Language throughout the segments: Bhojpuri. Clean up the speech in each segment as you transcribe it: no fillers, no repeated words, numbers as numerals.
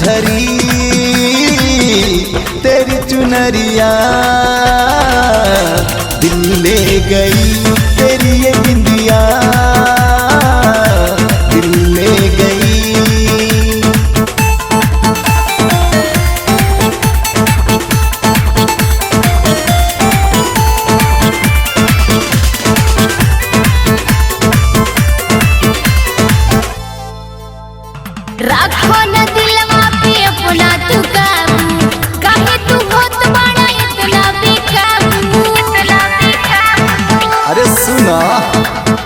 झरी तेरी चुनरिया दिल ले गई तेरी ये बिंदिया दिल ले गई। राखो न दिलवा पे अपना तू काबू, काहे तू होत बड़ा इतना बेकाबू। अरे सुना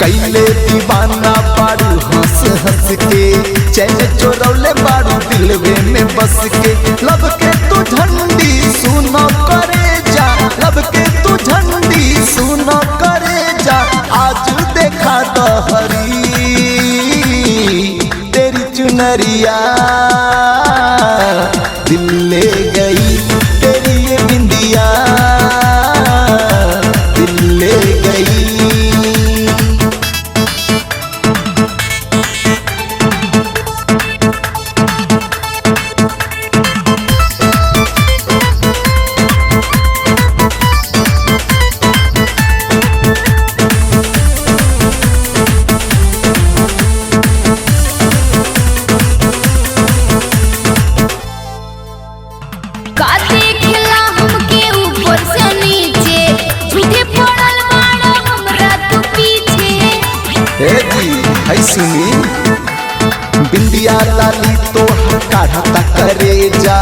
कैले दीवाना बारू हंस हंस के चैन चोरौले बारू दिलवे में बस के। लब के तू झंडी सुनो करे जा, लब के तू झंडी सुनो करे जा। आज देखा दहरी तेरी चुनरिया दिल ले गई तेरी ये बिंदिया दिल ले गई। का देखला हमके ऊपर से नीचे, झूठे पड़ल बाड़ा हमरा तू पीछे। हे जी है सुनी बिंदिया लाली तो काढ़ता करे जा।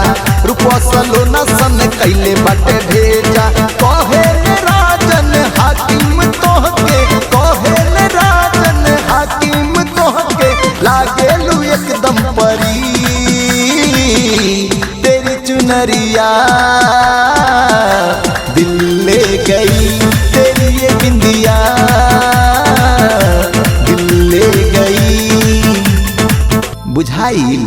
रुपवा सलोना सन कैले बाटे भेजा। कहे राजन हाकिम तोहके, कहे राजन हाकिम तोहके। लागेलू एकदम परी तेरी चुनरिया दिल ले गई तेरी ये बिंदिया दिल ले गई। बुझाई।